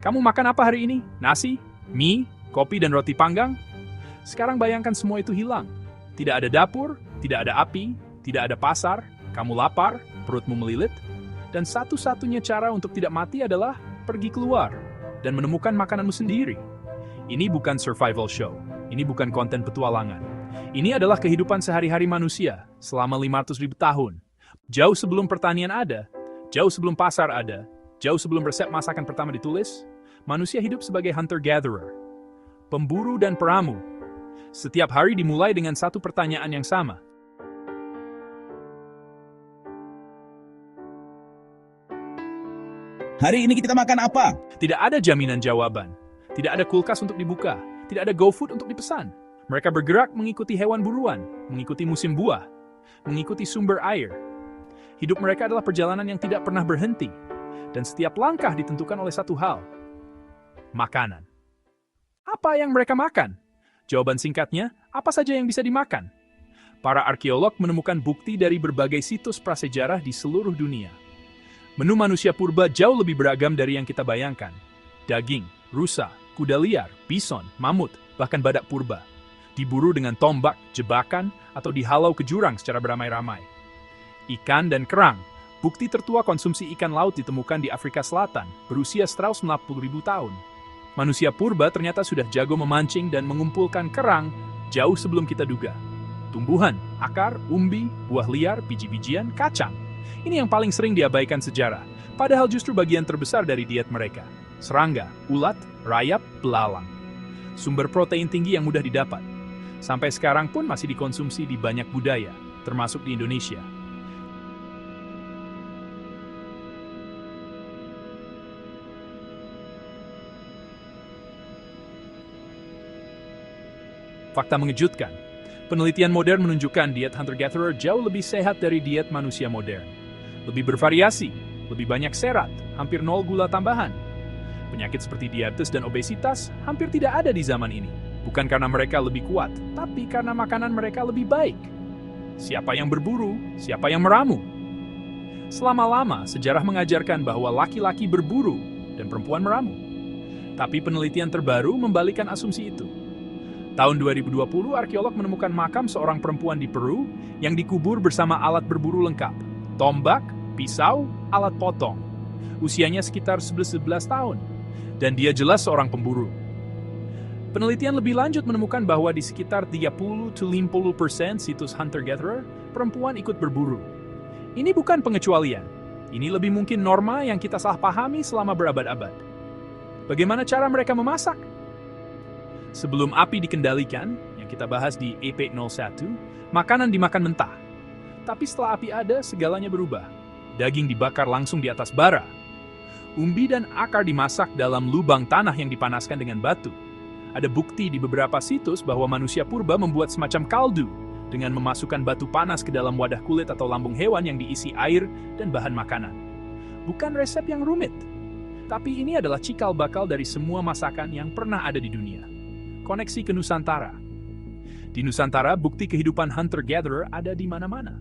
Kamu makan apa hari ini? Nasi, mie, kopi, dan roti panggang? Sekarang bayangkan semua itu hilang. Tidak ada dapur, tidak ada api, tidak ada pasar, kamu lapar, perutmu melilit, dan satu-satunya cara untuk tidak mati adalah pergi keluar dan menemukan makananmu sendiri. Ini bukan survival show, ini bukan konten petualangan. Ini adalah kehidupan sehari-hari manusia selama 500.000 tahun. Jauh sebelum pertanian ada, jauh sebelum pasar ada, jauh sebelum resep masakan pertama ditulis, manusia hidup sebagai hunter-gatherer, pemburu dan peramu. Setiap hari dimulai dengan satu pertanyaan yang sama. Hari ini kita makan apa? Tidak ada jaminan jawaban. Tidak ada kulkas untuk dibuka. Tidak ada GoFood untuk dipesan. Mereka bergerak mengikuti hewan buruan, mengikuti musim buah, mengikuti sumber air. Hidup mereka adalah perjalanan yang tidak pernah berhenti. Dan setiap langkah ditentukan oleh satu hal. Makanan. Apa yang mereka makan? Jawaban singkatnya, apa saja yang bisa dimakan? Para arkeolog menemukan bukti dari berbagai situs prasejarah di seluruh dunia. Menu manusia purba jauh lebih beragam dari yang kita bayangkan. Daging, rusa, kuda liar, bison, mamut, bahkan badak purba. Diburu dengan tombak, jebakan, atau dihalau ke jurang secara beramai-ramai. Ikan dan kerang. Bukti tertua konsumsi ikan laut ditemukan di Afrika Selatan, berusia 190.000 tahun. Manusia purba ternyata sudah jago memancing dan mengumpulkan kerang jauh sebelum kita duga. Tumbuhan, akar, umbi, buah liar, biji-bijian, kacang. Ini yang paling sering diabaikan sejarah, padahal justru bagian terbesar dari diet mereka. Serangga, ulat, rayap, belalang. Sumber protein tinggi yang mudah didapat. Sampai sekarang pun masih dikonsumsi di banyak budaya, termasuk di Indonesia. Fakta mengejutkan. Penelitian modern menunjukkan diet hunter-gatherer jauh lebih sehat dari diet manusia modern. Lebih bervariasi, lebih banyak serat, hampir nol gula tambahan. Penyakit seperti diabetes dan obesitas hampir tidak ada di zaman ini. Bukan karena mereka lebih kuat, tapi karena makanan mereka lebih baik. Siapa yang berburu, siapa yang meramu? Selama lama, sejarah mengajarkan bahwa laki-laki berburu dan perempuan meramu. Tapi penelitian terbaru membalikan asumsi itu. Tahun 2020, arkeolog menemukan makam seorang perempuan di Peru yang dikubur bersama alat berburu lengkap. Tombak, pisau, alat potong. Usianya sekitar 11 tahun. Dan dia jelas seorang pemburu. Penelitian lebih lanjut menemukan bahwa di sekitar 30-50% situs hunter-gatherer, perempuan ikut berburu. Ini bukan pengecualian. Ini lebih mungkin norma yang kita salah pahami selama berabad-abad. Bagaimana cara mereka memasak? Sebelum api dikendalikan, yang kita bahas di EP01, makanan dimakan mentah. Tapi setelah api ada, segalanya berubah. Daging dibakar langsung di atas bara. Umbi dan akar dimasak dalam lubang tanah yang dipanaskan dengan batu. Ada bukti di beberapa situs bahwa manusia purba membuat semacam kaldu dengan memasukkan batu panas ke dalam wadah kulit atau lambung hewan yang diisi air dan bahan makanan. Bukan resep yang rumit, tapi ini adalah cikal bakal dari semua masakan yang pernah ada di dunia. Koneksi ke Nusantara. Di Nusantara, bukti kehidupan hunter-gatherer ada di mana-mana.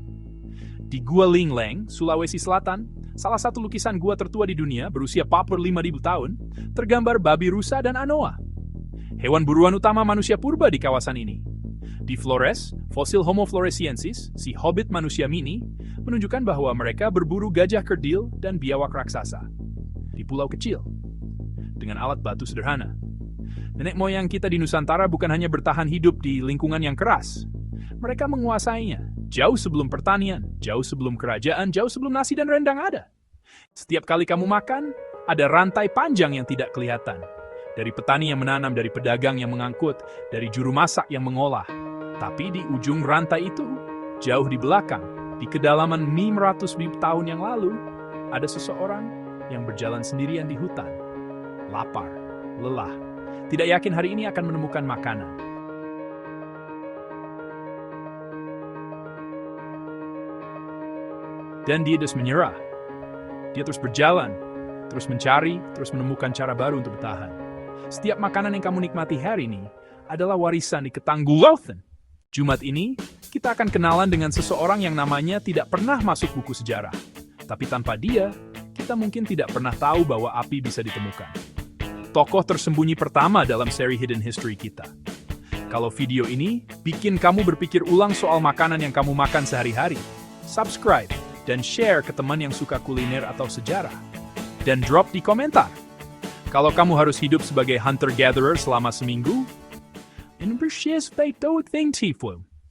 Di Gua Lingleng, Sulawesi Selatan, salah satu lukisan gua tertua di dunia berusia 45.000 tahun, tergambar babi rusa dan anoa. Hewan buruan utama manusia purba di kawasan ini. Di Flores, fosil Homo floresiensis, si hobbit manusia mini, menunjukkan bahwa mereka berburu gajah kerdil dan biawak raksasa. Di pulau kecil, dengan alat batu sederhana. Nenek moyang kita di Nusantara bukan hanya bertahan hidup di lingkungan yang keras. Mereka menguasainya jauh sebelum pertanian, jauh sebelum kerajaan, jauh sebelum nasi dan rendang ada. Setiap kali kamu makan, ada rantai panjang yang tidak kelihatan. Dari petani yang menanam, dari pedagang yang mengangkut, dari juru masak yang mengolah. Tapi di ujung rantai itu, jauh di belakang, di kedalaman 500.000 tahun yang lalu, ada seseorang yang berjalan sendirian di hutan. Lapar, lelah, tidak yakin hari ini akan menemukan makanan. Dan dia terus menyerah. Dia terus berjalan, terus mencari, terus menemukan cara baru untuk bertahan. Setiap makanan yang kamu nikmati hari ini adalah warisan di Ketanggulouthen. Jumat ini, kita akan kenalan dengan seseorang yang namanya tidak pernah masuk buku sejarah. Tapi tanpa dia, kita mungkin tidak pernah tahu bahwa api bisa ditemukan. tokoh tersembunyi pertama dalam seri Hidden History kita. Kalau video ini bikin kamu berpikir ulang soal makanan yang kamu makan sehari-hari, subscribe dan share ke teman yang suka kuliner atau sejarah. Dan drop di komentar. Kalau kamu harus hidup sebagai hunter-gatherer selama seminggu, in precies feito 20 flu.